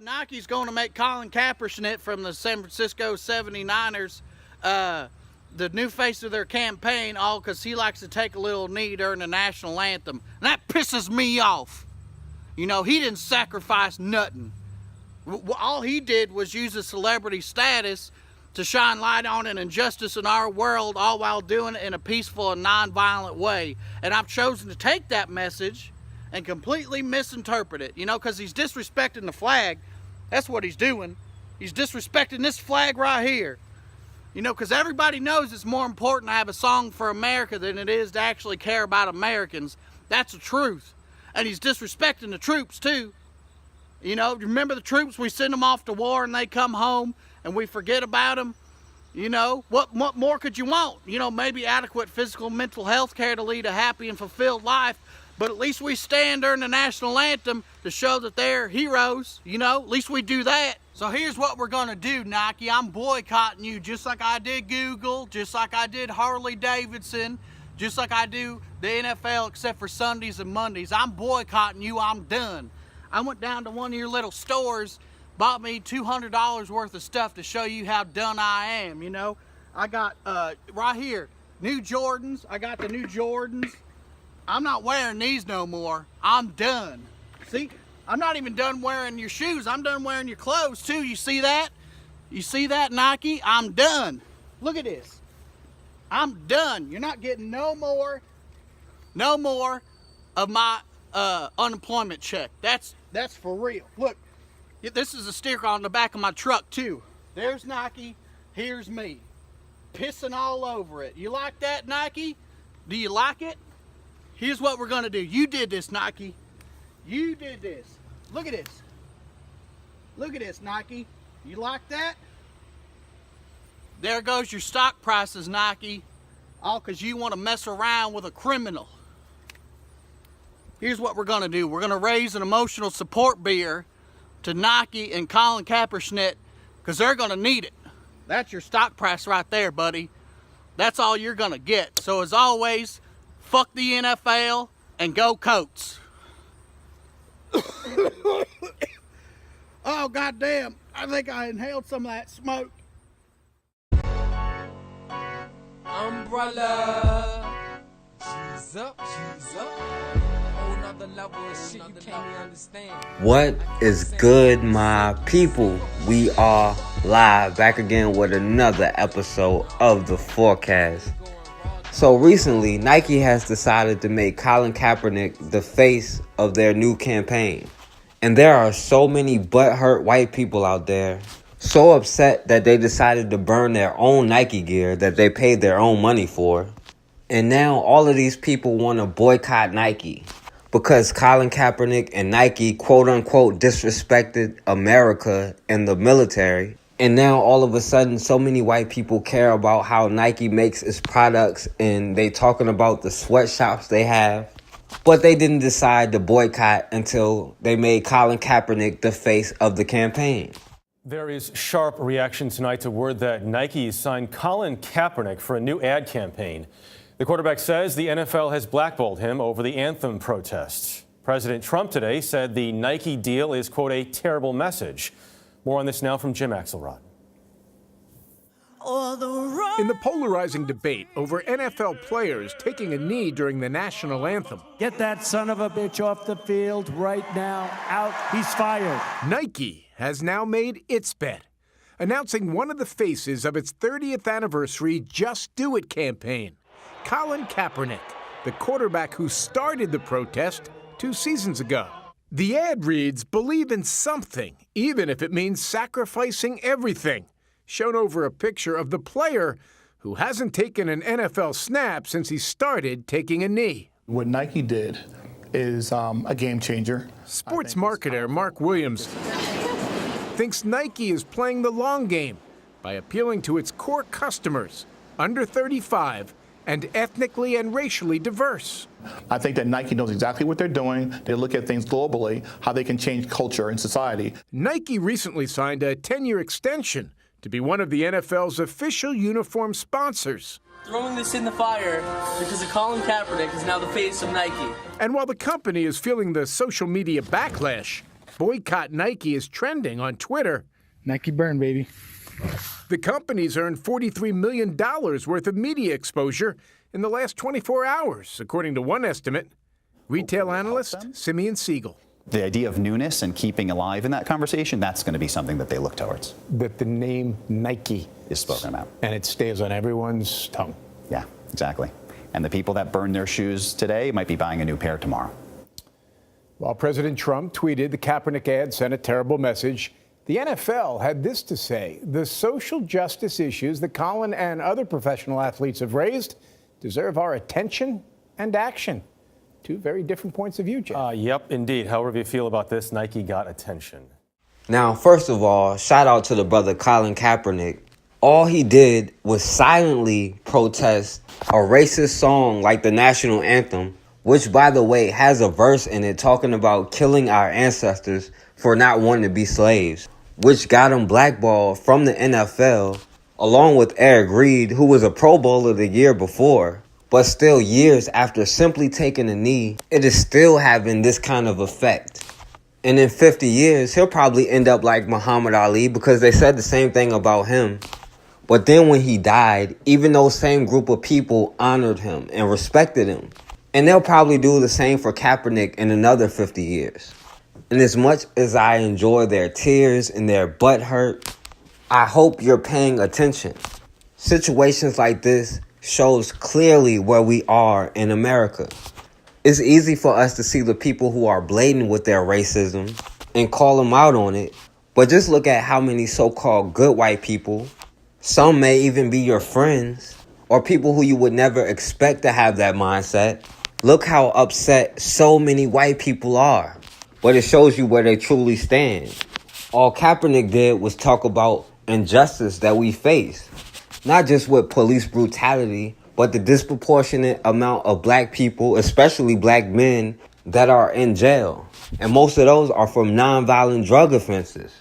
Nike's going to make Colin Kaepernick from the San Francisco 79ers the new face of their campaign, all because he likes to take a little knee during the national anthem. And that pisses me off. You know, he didn't sacrifice nothing. All he did was use his celebrity status to shine light on an injustice in our world, all while doing it in a peaceful and non-violent way. And I've chosen to take that message and completely misinterpret it, you know, because he's disrespecting the flag. That's what he's doing. He's disrespecting this flag right here. You know, because everybody knows it's more important to have a song for America than it is to actually care about Americans. That's the truth. And he's disrespecting the troops, too. You know, remember the troops? We send them off to war and they come home and we forget about them. You know, what more could you want? You know, maybe adequate physical and mental health care to lead a happy and fulfilled life. But at least we stand during the national anthem to show that they're heroes, you know? At least we do that. So here's what we're gonna do, Nike. I'm boycotting you just like I did Google, just like I did Harley Davidson, just like I do the NFL except for Sundays and Mondays. I'm boycotting you, I'm done. I went down to one of your little stores, bought me $200 worth of stuff to show you how done I am, you know? I got, right here, new Jordans. I got the new Jordans. I'm not wearing these no more. I'm done. See, I'm not even done wearing your shoes. I'm done wearing your clothes too. You see that? You see that, Nike? I'm done. Look at this. I'm done. You're not getting no more of my unemployment check. That's for real. Look, this is a sticker on the back of my truck too. There's Nike, here's me. Pissing all over it. You like that, Nike? Do you like it? Here's what we're gonna do. You did this, Nike. You did this. Look at this. Look at this, Nike. You like that? There goes your stock prices, Nike. All because you want to mess around with a criminal. Here's what we're gonna do. We're gonna raise an emotional support beer to Nike and Colin Kaepernick because they're gonna need it. That's your stock price right there, buddy. That's all you're gonna get. So as always, fuck the NFL and go Coats. Oh, goddamn. I think I inhaled some of that smoke. Umbrella. She's up, she's up. Whole nother level of shit you can't even understand. What is good, my people? We are live back again with another episode of The Forecast. So recently, Nike has decided to make Colin Kaepernick the face of their new campaign. And there are so many butthurt white people out there, so upset that they decided to burn their own Nike gear that they paid their own money for. And now all of these people want to boycott Nike because Colin Kaepernick and Nike quote-unquote disrespected America and the military. And now all of a sudden, so many white people care about how Nike makes its products and they talking about the sweatshops they have. But they didn't decide to boycott until they made Colin Kaepernick the face of the campaign. There is sharp reaction tonight to word that Nike signed Colin Kaepernick for a new ad campaign. The quarterback says the NFL has blackballed him over the anthem protests. President Trump today said the Nike deal is, quote, a terrible message. More on this now from Jim Axelrod. In the polarizing debate over NFL players taking a knee during the national anthem, get that son of a bitch off the field right now. Out. He's fired. Nike has now made its bet, announcing one of the faces of its 30th anniversary Just Do It campaign, Colin Kaepernick, the quarterback who started the protest 2 seasons ago. The ad reads, "Believe in something, even if it means sacrificing everything," shown over a picture of the player who hasn't taken an NFL snap since he started taking a knee. What Nike did is a game changer. Sports marketer Mark Williams thinks Nike is playing the long game by appealing to its core customers, under 35 and ethnically and racially diverse. I think that Nike knows exactly what they're doing. They look at things globally, how they can change culture and society. Nike recently signed a 10-year extension to be one of the NFL's official uniform sponsors. Throwing this in the fire because Colin Kaepernick is now the face of Nike. And while the company is feeling the social media backlash, Boycott Nike is trending on Twitter. Nike burn, baby. The company's earned $43 million worth of media exposure in the last 24 hours, according to one estimate. Retail analyst Simeon Siegel. The idea of newness and keeping alive in that conversation, that's going to be something that they look towards. That the name Nike is spoken about. And it stays on everyone's tongue. Yeah, exactly. And the people that burn their shoes today might be buying a new pair tomorrow. While President Trump tweeted the Kaepernick ad sent a terrible message, the NFL had this to say: the social justice issues that Colin and other professional athletes have raised deserve our attention and action. Two very different points of view, Jeff. Yep, indeed. However you feel about this, Nike got attention. Now, first of all, shout out to the brother Colin Kaepernick. All he did was silently protest a racist song like the national anthem, which, by the way, has a verse in it talking about killing our ancestors for not wanting to be slaves, which got him blackballed from the NFL, along with Eric Reed, who was a Pro Bowler the year before. But still, years after simply taking a knee, it is still having this kind of effect. And in 50 years, he'll probably end up like Muhammad Ali, because they said the same thing about him. But then when he died, even those same group of people honored him and respected him. And they'll probably do the same for Kaepernick in another 50 years. And as much as I enjoy their tears and their butthurt, I hope you're paying attention. Situations like this shows clearly where we are in America. It's easy for us to see the people who are blatant with their racism and call them out on it, but just look at how many so-called good white people, some may even be your friends, or people who you would never expect to have that mindset. Look how upset so many white people are, but it shows you where they truly stand. All Kaepernick did was talk about injustice that we face. Not just with police brutality, but the disproportionate amount of black people, especially black men, that are in jail. And most of those are from nonviolent drug offenses.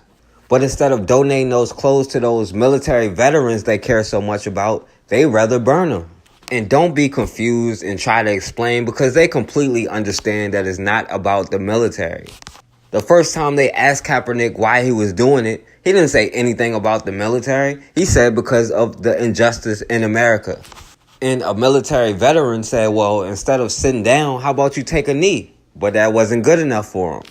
But instead of donating those clothes to those military veterans they care so much about, they rather burn them. And don't be confused and try to explain, because they completely understand that it's not about the military. The first time they asked Kaepernick why he was doing it, he didn't say anything about the military. He said because of the injustice in America. And a military veteran said, well, instead of sitting down, how about you take a knee? But that wasn't good enough for him.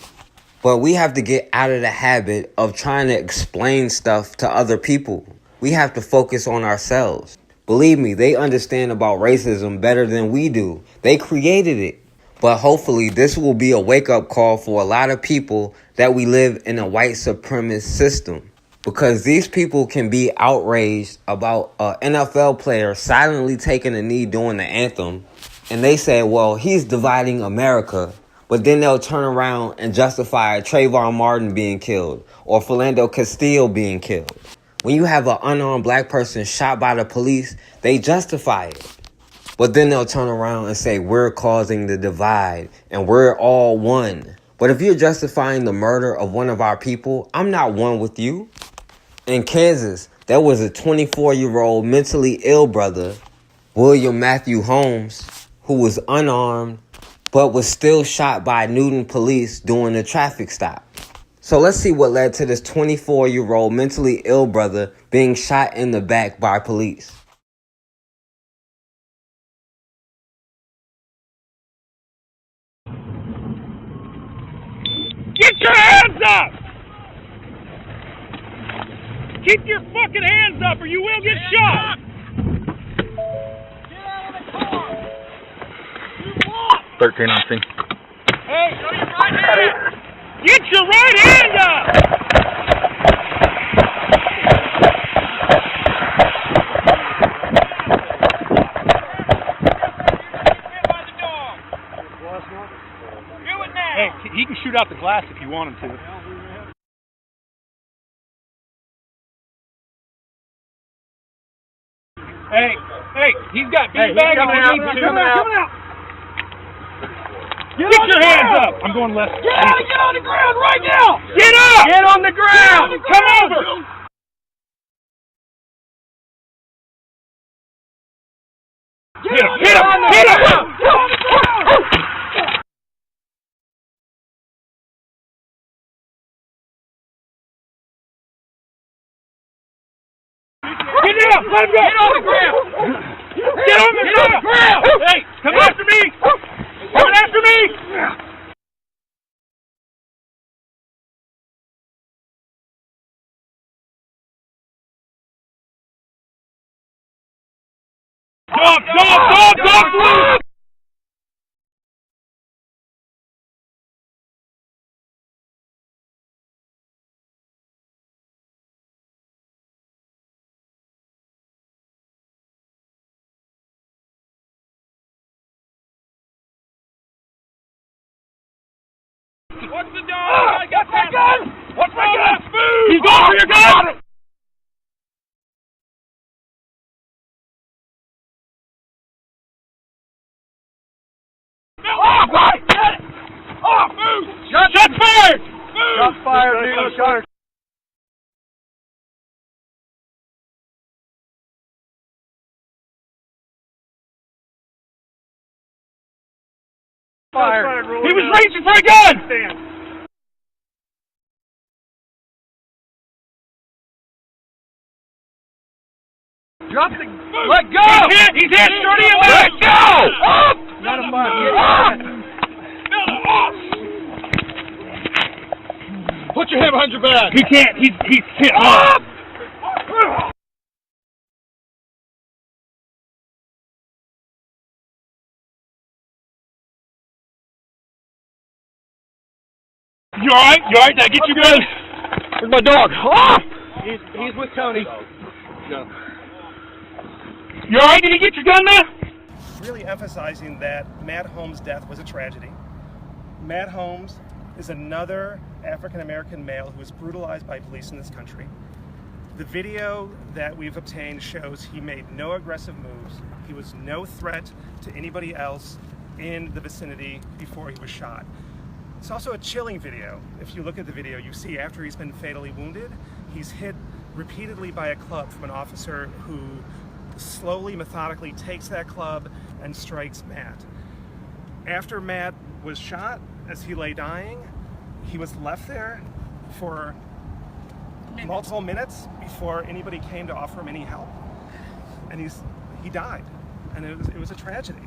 But we have to get out of the habit of trying to explain stuff to other people. We have to focus on ourselves. Believe me, they understand about racism better than we do. They created it. But hopefully this will be a wake-up call for a lot of people that we live in a white supremacist system. Because these people can be outraged about an NFL player silently taking a knee during the anthem. And they say, well, he's dividing America. But then they'll turn around and justify Trayvon Martin being killed or Philando Castile being killed. When you have an unarmed black person shot by the police, they justify it. But then they'll turn around and say, we're causing the divide and we're all one. But if you're justifying the murder of one of our people, I'm not one with you. In Kansas, there was a 24-year-old mentally ill brother, William Matthew Holmes, who was unarmed, but was still shot by Newton police during a traffic stop. So let's see what led to this 24-year-old mentally ill brother being shot in the back by police. Get your hands up! Keep your fucking hands up or you will get shot! Get out of the car! You walk! 13 on scene. Hey, show your right hand! Get your right hand up! Hey, he can shoot out the glass if you want him to. Hey, he's got beanbags if he needs to. Coming out. Get your hands up! I'm going left. Get on the ground right now! Get up! Get on the ground! Come over! Hit him! Let him go! Get on the ground! Get on the ground! Hey, come after me! Come after me! Dog! What's the dog? I got my gun! What's my gun? Food! He's going for your gun! Oh, right! Oh, food! Shots fired! Food! Shots fired, dude. Shots. Fired. He was reaching for a gun! Drop the... Let go! He's hit! Shorty him back! Let go! Up! Not a mark. Put your hand behind your back. He can't. He's hit. Up! You alright? You alright? Did I get you good? Where's my dog? Oh! He's with Tony. No. You alright? Did he get your gun, man? Really emphasizing that Matt Holmes' death was a tragedy. Matt Holmes is another African-American male who was brutalized by police in this country. The video that we've obtained shows he made no aggressive moves. He was no threat to anybody else in the vicinity before he was shot. It's also a chilling video. If you look at the video, you see after he's been fatally wounded, he's hit repeatedly by a club from an officer who slowly, methodically takes that club and strikes Matt. After Matt was shot, as he lay dying, he was left there for multiple minutes before anybody came to offer him any help. And he died, and it was a tragedy.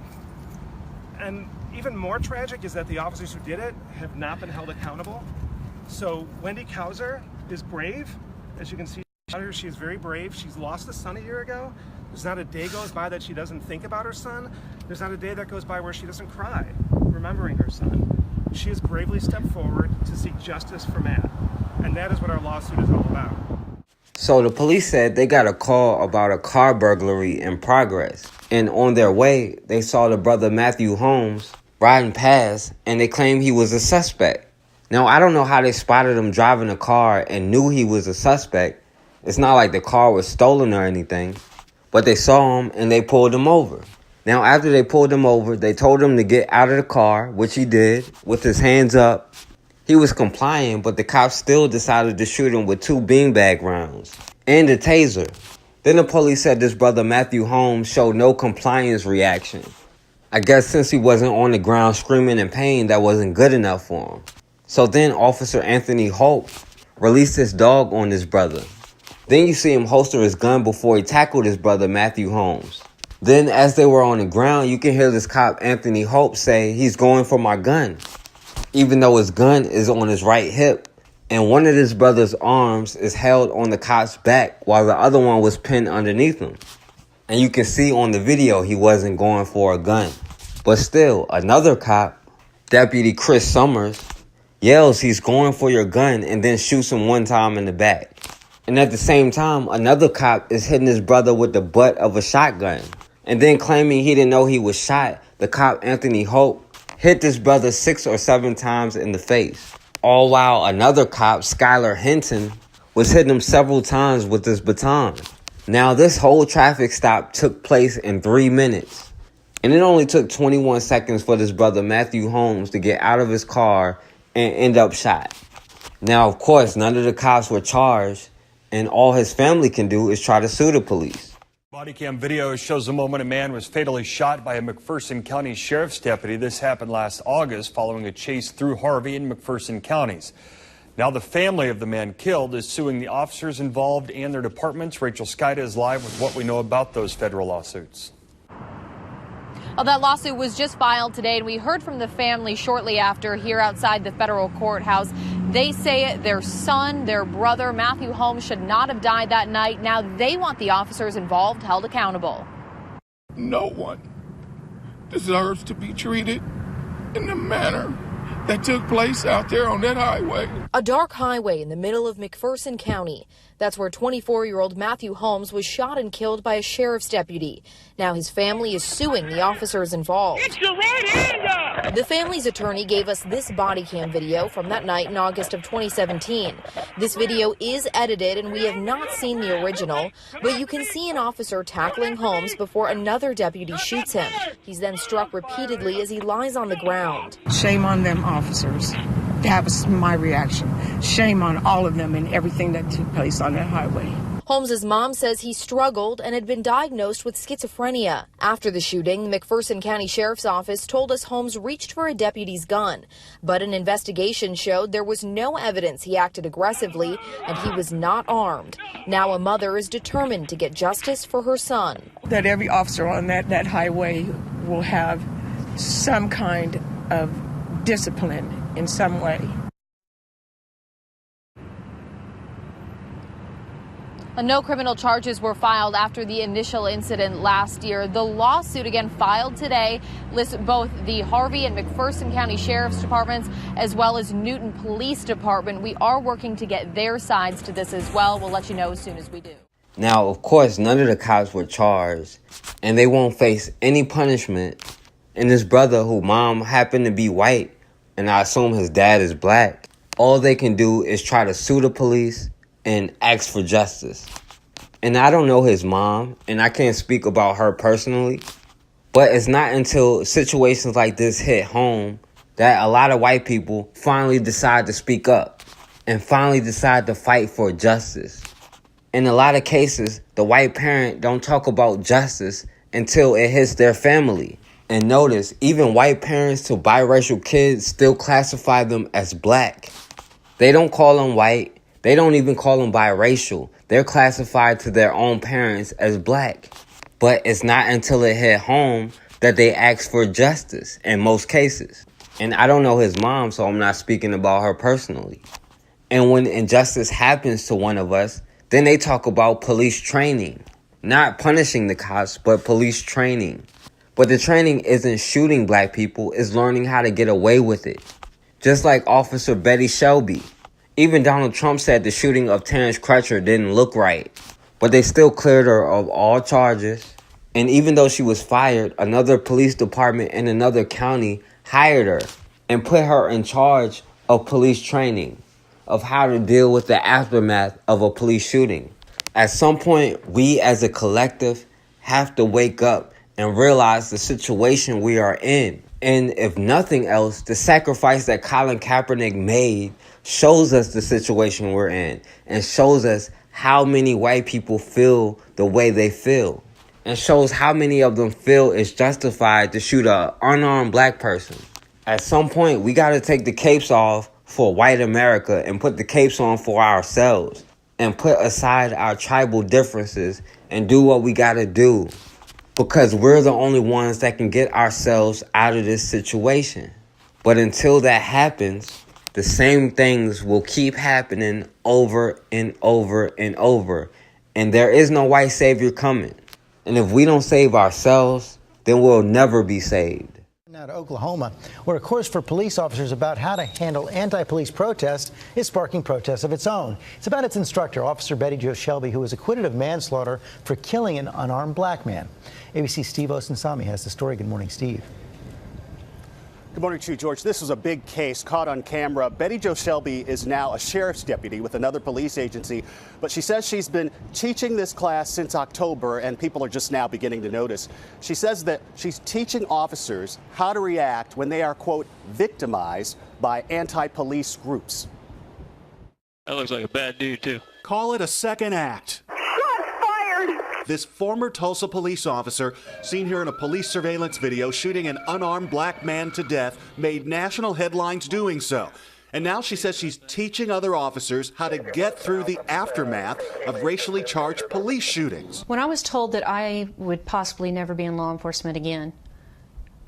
And even more tragic is that the officers who did it have not been held accountable. So Wendy Kauser is brave. As you can see out here, she is very brave. She's lost a son a year ago. There's not a day goes by that she doesn't think about her son. There's not a day that goes by where she doesn't cry, remembering her son. She has bravely stepped forward to seek justice for Matt. And that is what our lawsuit is all about. So the police said they got a call about a car burglary in progress. And on their way, they saw the brother Matthew Holmes riding past, and they claimed he was a suspect. Now, I don't know how they spotted him driving a car and knew he was a suspect. It's not like the car was stolen or anything. But they saw him and they pulled him over. Now, after they pulled him over, they told him to get out of the car, which he did, with his hands up. He was complying, but the cops still decided to shoot him with 2 beanbag rounds and a taser. Then the police said this brother Matthew Holmes showed no compliance reaction. I guess since he wasn't on the ground screaming in pain, that wasn't good enough for him. So then Officer Anthony Hawpe released his dog on this brother. Then you see him holster his gun before he tackled his brother Matthew Holmes. Then as they were on the ground, you can hear this cop Anthony Hawpe say, "He's going for my gun," even though his gun is on his right hip. And one of his brother's arms is held on the cop's back while the other one was pinned underneath him. And you can see on the video he wasn't going for a gun. But still, another cop, Deputy Chris Summers, yells he's going for your gun and then shoots him 1 time in the back. And at the same time, another cop is hitting his brother with the butt of a shotgun. And then claiming he didn't know he was shot, the cop Anthony Hawpe hit this brother 6 or 7 times in the face. All while another cop, Skyler Hinton, was hitting him several times with his baton. Now, this whole traffic stop took place in 3 minutes. And it only took 21 seconds for this brother Matthew Holmes to get out of his car and end up shot. Now, of course, none of the cops were charged, and all his family can do is try to sue the police. Body cam video shows the moment a man was fatally shot by a McPherson County Sheriff's deputy. This happened last August following a chase through Harvey and McPherson counties. Now the family of the man killed is suing the officers involved and their departments. Rachel Skida is live with what we know about those federal lawsuits. Well, that lawsuit was just filed today, and we heard from the family shortly after here outside the federal courthouse. They say their son, their brother, Matthew Holmes, should not have died that night. Now they want the officers involved held accountable. No one deserves to be treated in the manner that took place out there on that highway. A dark highway in the middle of McPherson County. That's where 24-year-old Matthew Holmes was shot and killed by a sheriff's deputy. Now his family is suing the officers involved. Get your right hand up! The family's attorney gave us this body cam video from that night in August of 2017. This video is edited and we have not seen the original, but you can see an officer tackling Holmes before another deputy shoots him. He's then struck repeatedly as he lies on the ground. Shame on them officers. That was my reaction. Shame on all of them and everything that took place on that highway. Holmes's mom says he struggled and had been diagnosed with schizophrenia. After the shooting, the McPherson County Sheriff's Office told us Holmes reached for a deputy's gun, but an investigation showed there was no evidence he acted aggressively and he was not armed. Now a mother is determined to get justice for her son. That every officer on that highway will have some kind of discipline in some way. No criminal charges were filed after the initial incident last year. The lawsuit, again filed today, lists both the Harvey and McPherson County Sheriff's Departments as well as Newton Police Department. We are working to get their sides to this as well. We'll let you know as soon as we do. Now, of course, none of the cops were charged, and they won't face any punishment. And this brother, who mom happened to be white, and I assume his dad is black, all they can do is try to sue the police and ask for justice. And I don't know his mom, and I can't speak about her personally, but it's not until situations like this hit home that a lot of white people finally decide to speak up and finally decide to fight for justice. In a lot of cases, the white parent don't talk about justice until it hits their family. And notice, even white parents to biracial kids still classify them as black. They don't call them white. They don't even call them biracial. They're classified to their own parents as black. But it's not until it hit home that they ask for justice in most cases. And I don't know his mom, so I'm not speaking about her personally. And when injustice happens to one of us, then they talk about police training. Not punishing the cops, but police training. But the training isn't shooting black people, it's learning how to get away with it. Just like Officer Betty Shelby. Even Donald Trump said the shooting of Terrence Crutcher didn't look right, but they still cleared her of all charges. And even though she was fired, another police department in another county hired her and put her in charge of police training, of how to deal with the aftermath of a police shooting. At some point, we as a collective have to wake up and realize the situation we are in. And if nothing else, the sacrifice that Colin Kaepernick made shows us the situation we're in and shows us how many white people feel the way they feel and shows how many of them feel it's justified to shoot an unarmed black person. At some point, we got to take the capes off for white America and put the capes on for ourselves and put aside our tribal differences and do what we got to do, because we're the only ones that can get ourselves out of this situation. But until that happens, the same things will keep happening over and over and over. And there is no white savior coming. And if we don't save ourselves, then we'll never be saved. Now to Oklahoma, where a course for police officers about how to handle anti-police protests is sparking protests of its own. It's about its instructor, Officer Betty Jo Shelby, who was acquitted of manslaughter for killing an unarmed black man. ABC's Steve Osunsami has the story. Good morning, Steve. Good morning to you, George. This was a big case caught on camera. Betty Jo Shelby is now a sheriff's deputy with another police agency, but she says she's been teaching this class since October and people are just now beginning to notice. She says that she's teaching officers how to react when they are, quote, victimized by anti-police groups. That looks like a bad dude, too. Call it a second act. This former Tulsa police officer, seen here in a police surveillance video shooting an unarmed black man to death, made national headlines doing so. And now she says she's teaching other officers how to get through the aftermath of racially charged police shootings. When I was told that I would possibly never be in law enforcement again,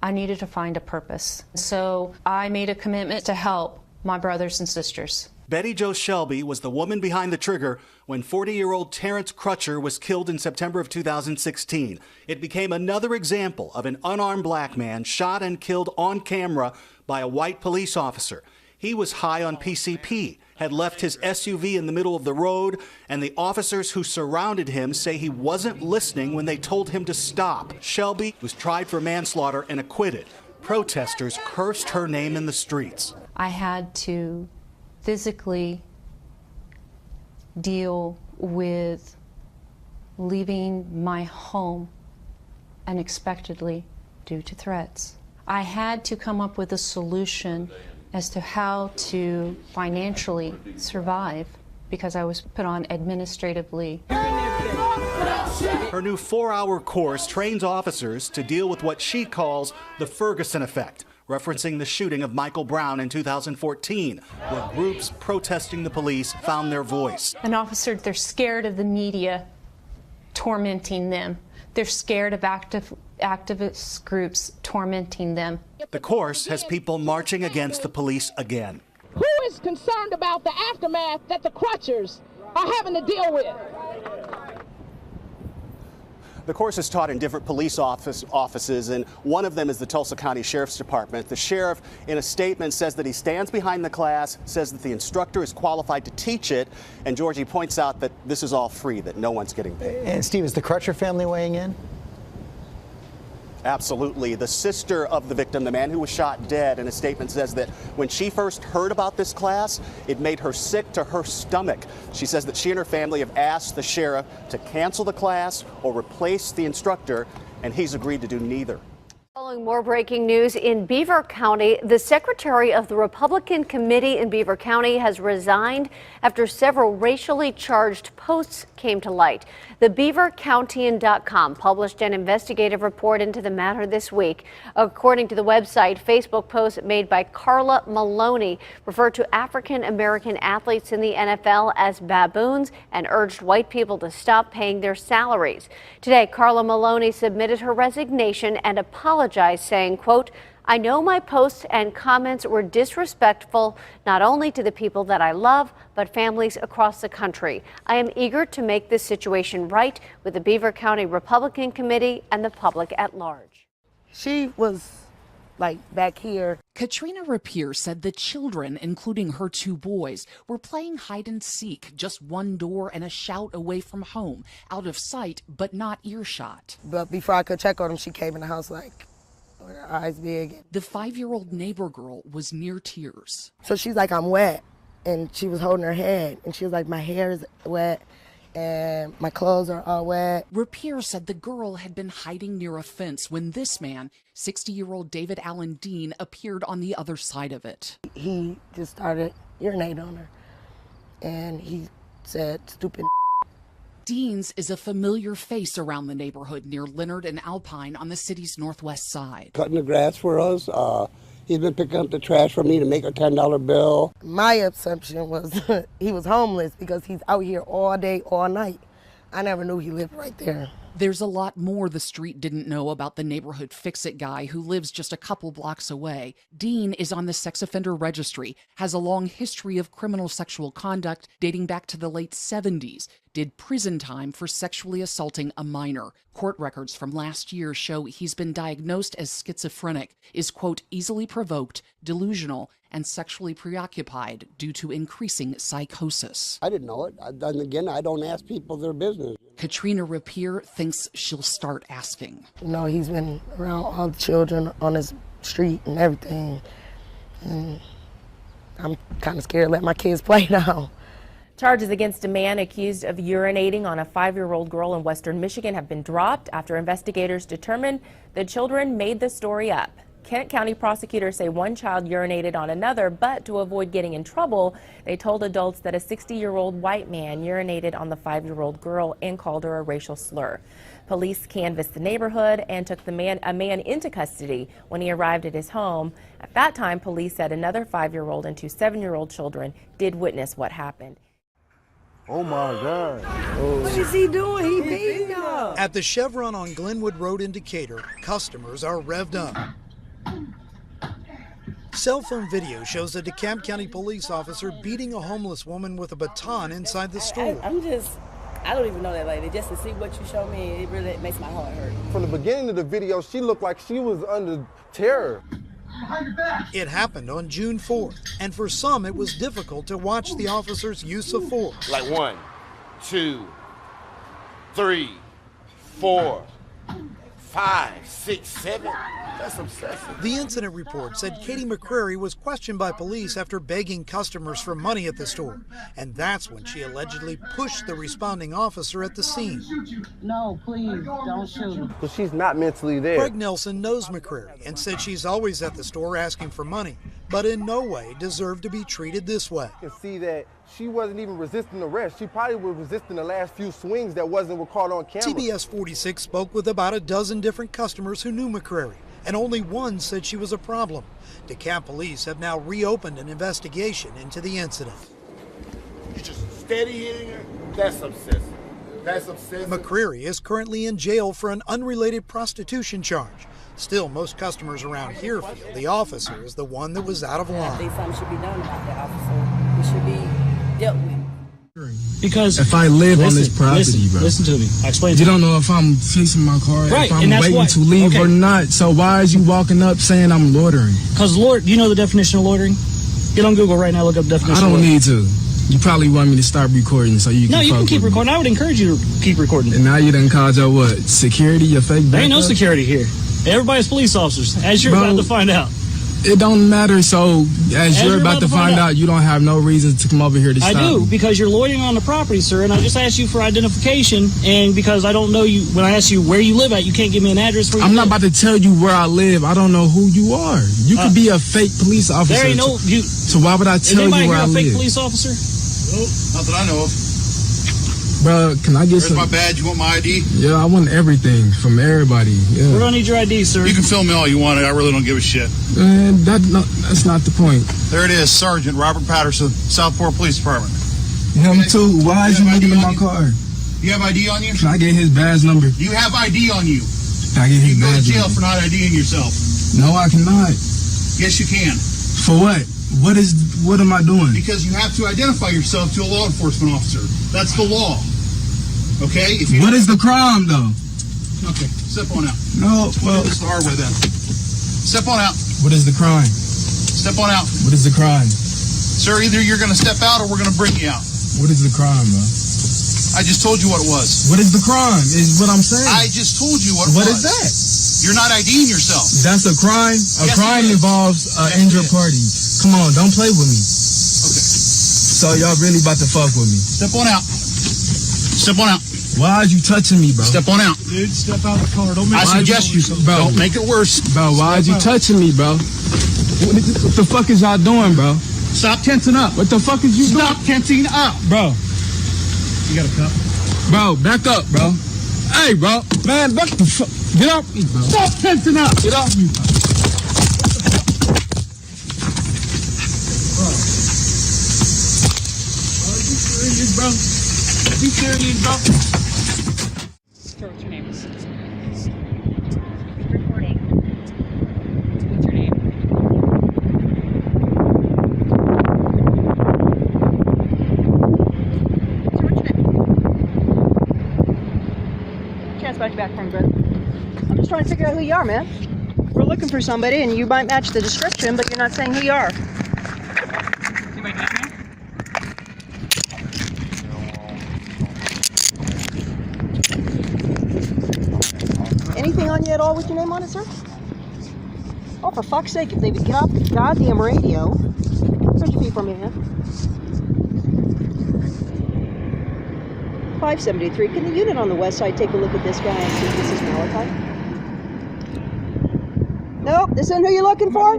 I needed to find a purpose. So I made a commitment to help my brothers and sisters. Betty Jo Shelby was the woman behind the trigger when 40-year-old Terrence Crutcher was killed in September of 2016. It became another example of an unarmed black man shot and killed on camera by a white police officer. He was high on PCP, had left his SUV in the middle of the road, and the officers who surrounded him say he wasn't listening when they told him to stop. Shelby was tried for manslaughter and acquitted. Protesters cursed her name in the streets. I had to physically deal with leaving my home unexpectedly due to threats. I had to come up with a solution as to how to financially survive because I was put on administrative leave. Her new 4-hour course trains officers to deal with what she calls the Ferguson effect, referencing the shooting of Michael Brown in 2014, where groups protesting the police found their voice. An officer, they're scared of the media tormenting them. They're scared of activist groups tormenting them. The course has people marching against the police again. Who is concerned about the aftermath that the Crutchers are having to deal with? The course is taught in different police offices, and one of them is the Tulsa County Sheriff's Department. The sheriff, in a statement, says that he stands behind the class, says that the instructor is qualified to teach it, and Georgie points out that this is all free, that no one's getting paid. And Steve, is the Crutcher family weighing in? Absolutely. The sister of the victim, the man who was shot dead, in a statement says that when she first heard about this class, it made her sick to her stomach. She says that she and her family have asked the sheriff to cancel the class or replace the instructor, and he's agreed to do neither. Following more breaking news in Beaver County, the secretary of the Republican committee in Beaver County has resigned after several racially charged posts came to light. The BeaverCountian.com published an investigative report into the matter this week. According to the website, Facebook posts made by Carla Maloney referred to African American athletes in the NFL as baboons and urged white people to stop paying their salaries. Today, Carla Maloney submitted her resignation and apologized, saying, quote, "I know my posts and comments were disrespectful not only to the people that I love, but families across the country. I am eager to make this situation right with the Beaver County Republican Committee and the public at large." She was like back here. Katrina Rapier said the children, including her 2 boys, were playing hide and seek, just one door and a shout away from home, out of sight but not earshot. But before I could check on them, she came in the house like, with her eyes big. The 5-year-old neighbor girl was near tears. So she's like, "I'm wet," and she was holding her head, and she was like, "My hair is wet and my clothes are all wet." Rapier said the girl had been hiding near a fence when this man, 60-year-old David Allen Dean, appeared on the other side of it. He just started urinating on her, and he said, "Stupid." Dean's is a familiar face around the neighborhood near Leonard and Alpine on the city's northwest side. Cutting the grass for us. He's been picking up the trash for me to make a $10 bill. My assumption was he was homeless because he's out here all day, all night. I never knew he lived right there. There's a lot more the street didn't know about the neighborhood fix-it guy who lives just a couple blocks away. Dean is on the sex offender registry, has a long history of criminal sexual conduct dating back to the late 70s, did prison time for sexually assaulting a minor. Court records from last year show he's been diagnosed as schizophrenic, is, quote, easily provoked, delusional, and sexually preoccupied due to increasing psychosis. I didn't know it. Then again, I don't ask people their business. Katrina Rapier thinks she'll start asking. No, he's been around all the children on his street and everything. And I'm kind of scared to let my kids play now. Charges against a man accused of urinating on a 5-year-old girl in western Michigan have been dropped after investigators determined the children made the story up. Kent County prosecutors say one child urinated on another, but to avoid getting in trouble, they told adults that a 60-year-old white man urinated on the 5-year-old girl and called her a racial slur. Police canvassed the neighborhood and took a man into custody when he arrived at his home. At that time, police said another 5-year-old and 2 7-year-old children did witness what happened. Oh my God. What is he doing? He beating up. At the Chevron on Glenwood Road in Decatur, customers are revved up. Cell phone video shows a DeKalb County police officer beating a homeless woman with a baton inside the store. I don't even know that lady. Just to see what you show me, it really makes my heart hurt. From the beginning of the video, she looked like she was under terror. It happened on June 4th, and for some it was difficult to watch the officer's use of force. Like 1, 2, 3, 4, 5, 6, 7. That's obsessive. The incident report said Katie McCrary was questioned by police after begging customers for money at the store, and that's when she allegedly pushed the responding officer at the scene. No, please, don't shoot him. But she's not mentally there. Craig Nelson knows McCrary and said she's always at the store asking for money, but in no way deserved to be treated this way. You can see that she wasn't even resisting arrest. She probably was resisting the last few swings that wasn't recorded on camera. TBS 46 spoke with about a dozen different customers who knew McCrary, and only one said she was a problem. DeKalb police have now reopened an investigation into the incident. You just steady hitting her? That's obsessive. That's obsessive. McCrary is currently in jail for an unrelated prostitution charge. Still, most customers around here feel the officer is the one that was out of line. I think something should be done about that officer. He should be dealt with. Because if I live on this property, bro, listen to me. I explain. You don't know if I'm fixing my car, right, if I'm waiting to leave or not. So why is you walking up saying I'm loitering? Because you know the definition of loitering? Get on Google right now, look up definition. I don't need to. You probably want me to stop recording so you can. No, you can keep recording. I would encourage you to keep recording. And now you done called your what? Security? Your fake? There ain't no security here. Everybody's police officers, as you're about to find out. It don't matter. So as you're about to find out, you don't have no reason to come over here to stop. I do, because you're loitering on the property, sir, and I just asked you for identification, and because I don't know you, when I ask you where you live at, you can't give me an address where you live. I'm not about to tell you where I live. I don't know who you are. You could be a fake police officer. There ain't no. So why would I tell you where I live? Is anybody here a fake police officer? Nope, not that I know of. Bro, can I get Where's my badge? You want my ID? Yeah, I want everything from everybody. Yeah. We don't need your ID, sir. You can film me all you want. I really don't give a shit. Man, that's not the point. There it is, Sergeant Robert Patterson, Southport Police Department. Him too. Why is you looking at my car? You have ID on you? Can I get his badge number? You have ID on you. Can I get his badge number? You can go to jail for not IDing yourself. No, I cannot. Yes, you can. For what? What am I doing? Because you have to identify yourself to a law enforcement officer. That's the law. Okay? What is the crime, though? Okay, step on out. No, well... This is the hard way then. Step on out. What is the crime? Step on out. What is the crime? Sir, either you're going to step out or we're going to bring you out. What is the crime, bro? I just told you what it was. What is the crime, is what I'm saying. I just told you what it was. What is that? You're not IDing yourself. That's a crime? A yes, crime involves injured party. Come on, don't play with me. Okay. So y'all really about to fuck with me? Step on out. Step on out. Why are you touching me, bro? Step on out. Dude, step out the car. Don't make I suggest you, bro. Don't make it worse. Bro, why are you touching me, bro? What the fuck is y'all doing, bro? Stop tensing up. What the fuck is you doing? Stop tensing up. Bro. You got a cup? Bro, back up, bro. Hey, bro. Man, back the fuck. Get off me, bro. Stop tensing up. Get off me, bro. Be serious, bro. Be serious, bro. What's your name? Recording. What's your name? Back from brother. I'm just trying to figure out who you are, man. We're looking for somebody, and you might match the description, but you're not saying who you are. Anything on you at all with your name on it, sir? Oh, for fuck's sake, if they would get off the goddamn radio. Where'd you be from, man? 573. Can the unit on the west side take a look at this guy and see if this is Malachi? Nope. This isn't who you're looking for?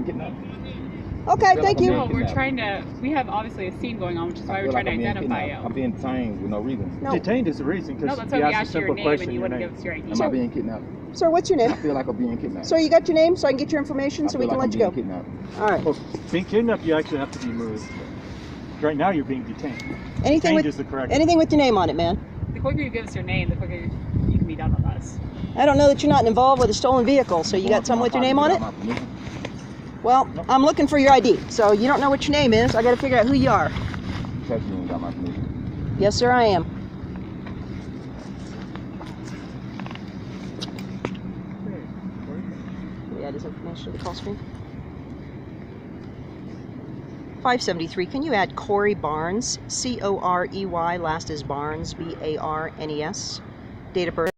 Okay, thank you. No, we're trying to, we have obviously a scene going on, which is why we're trying to identify you. I'm being detained with no reason. No. Detained is the reason, because No, that's why we asked you your name and you wouldn't give us your ID. Am I being kidnapped? Sir, what's your name? I feel like I'm being kidnapped. Sir, you got your name so I can get your information so we can let you go? All right. Well, being kidnapped, you actually have to be moved. Right now, you're being detained. Anything Detained is the correct anything with your name on it, man. The quicker you give us your name, the quicker you can be done with us. I don't know that you're not involved with a stolen vehicle, so you got something with your name on it? Well, I'm looking for your ID, so you don't know what your name is. I got to figure out who you are. Yes, sir, I am. Can we add his information to the call screen? 573, can you add Corey Barnes, C-O-R-E-Y, last is Barnes, B-A-R-N-E-S, date of birth?